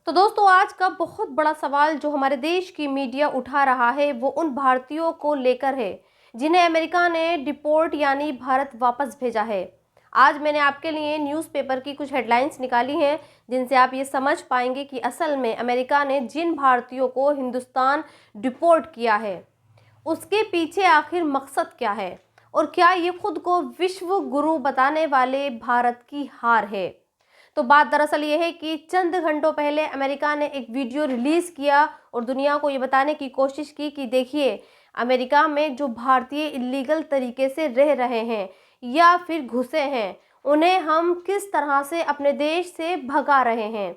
तो दोस्तों आज का बहुत बड़ा सवाल जो हमारे देश की मीडिया उठा रहा है वो उन भारतीयों को लेकर है जिन्हें अमेरिका ने डिपोर्ट यानी भारत वापस भेजा है। आज मैंने आपके लिए न्यूज़पेपर की कुछ हेडलाइंस निकाली हैं जिनसे आप ये समझ पाएंगे कि असल में अमेरिका ने जिन भारतीयों को हिंदुस्तान डिपोर्ट किया है उसके पीछे आखिर मकसद क्या है और क्या ये खुद को विश्व गुरु बताने वाले भारत की हार है। तो बात दरअसल ये है कि चंद घंटों पहले अमेरिका ने एक वीडियो रिलीज किया और दुनिया को ये बताने की कोशिश की कि देखिए अमेरिका में जो भारतीय इलीगल तरीके से रह रहे हैं या फिर घुसे हैं उन्हें हम किस तरह से अपने देश से भगा रहे हैं।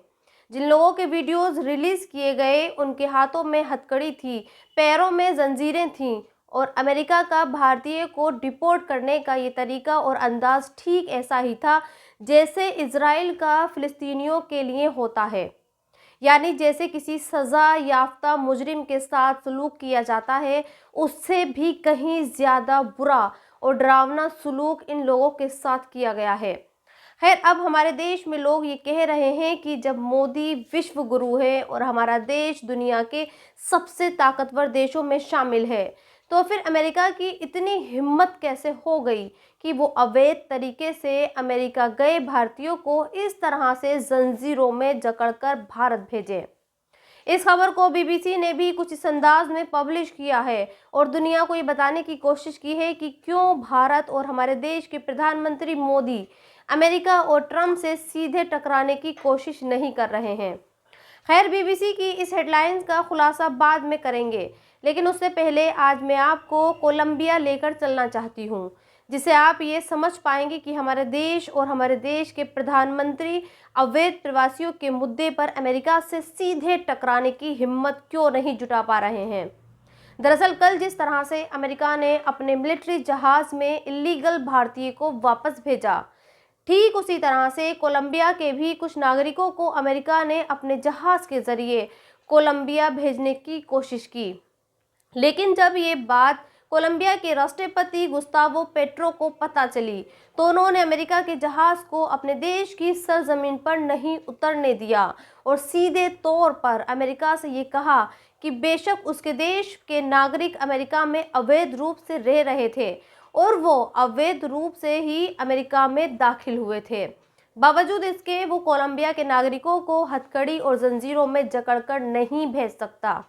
जिन लोगों के वीडियोस रिलीज किए गए उनके हाथों में हथकड़ी थी, पैरों में जंजीरें थीं और अमेरिका का भारतीय को डिपोर्ट करने का ये तरीका और अंदाज ठीक ऐसा ही था जैसे इजराइल का फिलिस्तीनियों के लिए होता है। यानी जैसे किसी सज़ा याफ्ता मुजरिम के साथ सलूक किया जाता है उससे भी कहीं ज़्यादा बुरा और डरावना सलूक इन लोगों के साथ किया गया है। खैर अब हमारे देश में लोग ये कह रहे हैं कि जब मोदी विश्व गुरु है और हमारा देश दुनिया के सबसे ताकतवर देशों में शामिल है तो फिर अमेरिका की इतनी हिम्मत कैसे हो गई कि वो अवैध तरीके से अमेरिका गए भारतीयों को इस तरह से जंजीरों में जकड़कर भारत भेजे। इस खबर को बीबीसी ने भी कुछ इस अंदाज में पब्लिश किया है और दुनिया को ये बताने की कोशिश की है कि क्यों भारत और हमारे देश के प्रधानमंत्री मोदी अमेरिका और ट्रंप से सीधे टकराने की कोशिश नहीं कर रहे हैं। खैर बीबीसी की इस हेडलाइंस का खुलासा बाद में करेंगे, लेकिन उससे पहले आज मैं आपको कोलंबिया लेकर चलना चाहती हूँ जिसे आप ये समझ पाएंगे कि हमारे देश और हमारे देश के प्रधानमंत्री अवैध प्रवासियों के मुद्दे पर अमेरिका से सीधे टकराने की हिम्मत क्यों नहीं जुटा पा रहे हैं। दरअसल कल जिस तरह से अमेरिका ने अपने मिलिट्री जहाज में इलीगल भारतीय को वापस भेजा, ठीक उसी तरह से कोलंबिया के भी कुछ नागरिकों को अमेरिका ने अपने जहाज के जरिए कोलंबिया भेजने की कोशिश की। लेकिन जब ये बात कोलंबिया के राष्ट्रपति गुस्तावो पेट्रो को पता चली तो उन्होंने अमेरिका के जहाज को अपने देश की सरजमीन पर नहीं उतरने दिया और सीधे तौर पर अमेरिका से ये कहा कि बेशक उसके देश के नागरिक अमेरिका में अवैध रूप से रह रहे थे और वो अवैध रूप से ही अमेरिका में दाखिल हुए थे, बावजूद इसके वो कोलंबिया के नागरिकों को हथकड़ी और जंजीरों में जकड़कर नहीं भेज सकता।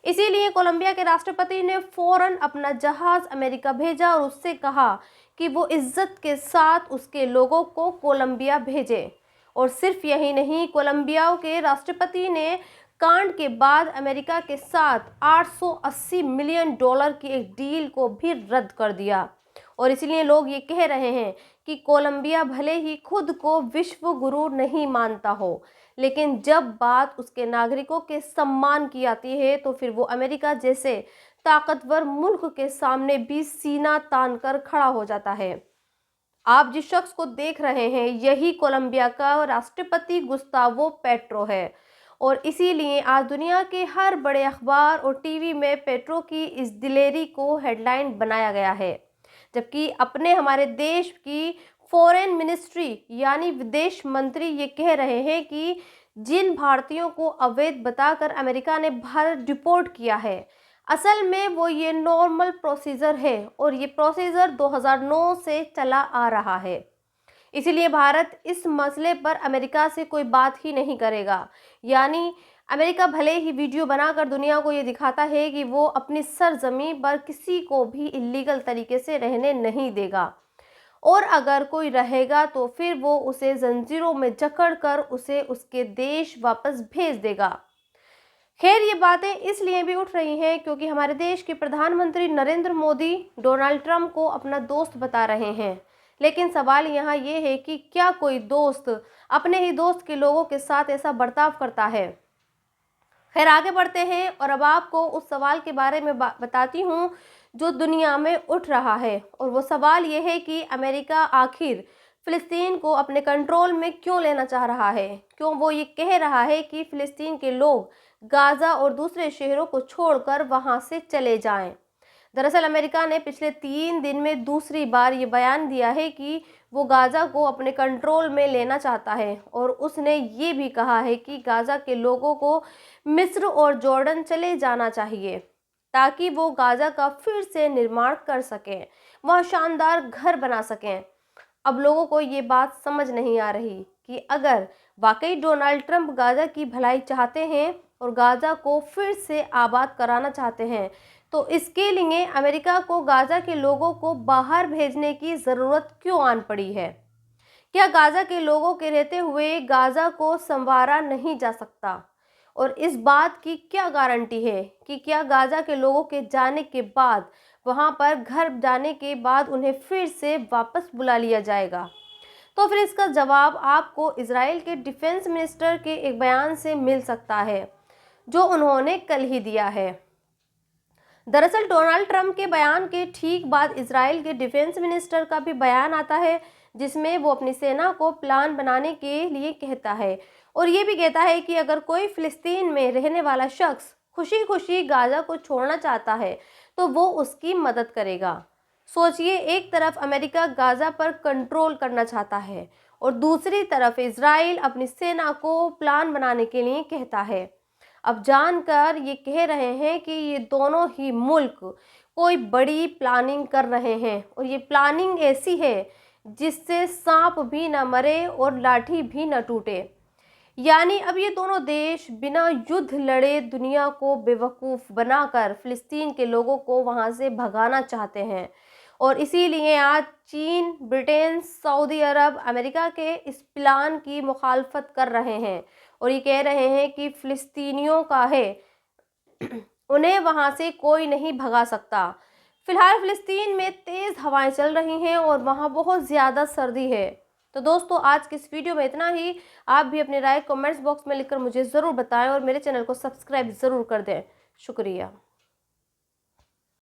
इसीलिए कोलंबिया के राष्ट्रपति ने फौरन अपना जहाज अमेरिका भेजा और उससे कहा कि वो इज्जत के साथ उसके लोगों को कोलंबिया भेजे। और सिर्फ यही नहीं, कोलंबिया के राष्ट्रपति ने कांड के बाद अमेरिका के साथ 880 मिलियन डॉलर की एक डील को भी रद्द कर दिया। और इसलिए लोग ये कह रहे हैं कि कोलंबिया भले ही खुद को विश्व गुरु नहीं मानता हो, लेकिन जब बात उसके नागरिकों के सम्मान की आती है तो फिर वो अमेरिका जैसे ताकतवर मुल्क के सामने भी सीना तान कर खड़ा हो जाता है। आप जिस शख्स को देख रहे हैं यही कोलंबिया का राष्ट्रपति गुस्तावो पेट्रो है और इसीलिए आज दुनिया के हर बड़े अखबार और टीवी में पेट्रो की इस दिलेरी को हेडलाइन बनाया गया है, जबकि अपने हमारे देश की फॉरेन मिनिस्ट्री यानी विदेश मंत्री ये कह रहे हैं कि जिन भारतीयों को अवैध बताकर अमेरिका ने भारत डिपोर्ट किया है असल में वो ये नॉर्मल प्रोसीजर है और ये प्रोसीजर 2009 से चला आ रहा है। इसीलिए भारत इस मसले पर अमेरिका से कोई बात ही नहीं करेगा। यानी अमेरिका भले ही वीडियो बनाकर दुनिया को ये दिखाता है कि वो अपनी सरजमीन पर किसी को भी इलीगल तरीके से रहने नहीं देगा और अगर कोई रहेगा तो फिर वो उसे जंजीरों में जकड़कर उसे उसके देश वापस भेज देगा। खैर ये बातें इसलिए भी उठ रही हैं क्योंकि हमारे देश के प्रधानमंत्री नरेंद्र मोदी डोनाल्ड ट्रंप को अपना दोस्त बता रहे हैं, लेकिन सवाल यहाँ ये है कि क्या कोई दोस्त अपने ही दोस्त के लोगों के साथ ऐसा बर्ताव करता है। खैर आगे बढ़ते हैं और अब आपको उस सवाल के बारे में बताती हूँ जो दुनिया में उठ रहा है और वो सवाल ये है कि अमेरिका आखिर फ़िलिस्तीन को अपने कंट्रोल में क्यों लेना चाह रहा है, क्यों वो ये कह रहा है कि फ़िलिस्तीन के लोग गाज़ा और दूसरे शहरों को छोड़कर वहाँ से चले जाएं। दरअसल अमेरिका ने पिछले 3 दिन में दूसरी बार ये बयान दिया है कि वो गाज़ा को अपने कंट्रोल में लेना चाहता है और उसने ये भी कहा है कि गाज़ा के लोगों को मिस्र और जॉर्डन चले जाना चाहिए ताकि वो गाज़ा का फिर से निर्माण कर सकें, वह शानदार घर बना सकें। अब लोगों को ये बात समझ नहीं आ रही कि अगर वाकई डोनाल्ड ट्रंप गाज़ा की भलाई चाहते हैं और गाज़ा को फिर से आबाद कराना चाहते हैं, तो इसके लिए अमेरिका को गाज़ा के लोगों को बाहर भेजने की ज़रूरत क्यों आन पड़ी है? क्या गाज़ा के लोगों के रहते हुए गाज़ा को संवारा नहीं जा सकता? और इस बात की क्या गारंटी है कि क्या गाज़ा के लोगों के जाने के बाद, वहां पर घर जाने के बाद उन्हें फिर से वापस बुला लिया जाएगा? तो फिर इसका जवाब आपको इजराइल के डिफेंस मिनिस्टर के एक बयान से मिल सकता है, जो उन्होंने कल ही दिया है। दरअसल डोनाल्ड ट्रंप के बयान के ठीक बाद इजराइल के डिफेंस मिनिस्टर का भी बयान आता है, जिसमें वो अपनी सेना को प्लान बनाने के लिए कहता है और ये भी कहता है कि अगर कोई फिलिस्तीन में रहने वाला शख्स खुशी खुशी गाज़ा को छोड़ना चाहता है तो वो उसकी मदद करेगा। सोचिए, एक तरफ अमेरिका गाज़ा पर कंट्रोल करना चाहता है और दूसरी तरफ इजराइल अपनी सेना को प्लान बनाने के लिए कहता है। अब जानकर ये कह रहे हैं कि ये दोनों ही मुल्क कोई बड़ी प्लानिंग कर रहे हैं और ये प्लानिंग ऐसी है जिससे सांप भी न मरे और लाठी भी न टूटे। यानी अब ये दोनों देश बिना युद्ध लड़े दुनिया को बेवकूफ़ बनाकर फिलिस्तीन के लोगों को वहाँ से भगाना चाहते हैं और इसीलिए आज चीन, ब्रिटेन, सऊदी अरब अमेरिका के इस प्लान की मुखालफत कर रहे हैं और ये कह रहे हैं कि फिलिस्तीनियों का है, उन्हें वहाँ से कोई नहीं भगा सकता। फिलहाल फिलिस्तीन में तेज़ हवाएं चल रही हैं और वहाँ बहुत ज़्यादा सर्दी है। तो दोस्तों, आज की इस वीडियो में इतना ही। आप भी अपनी राय कमेंट्स बॉक्स में लिखकर मुझे ज़रूर बताएं और मेरे चैनल को सब्सक्राइब ज़रूर कर दें। शुक्रिया।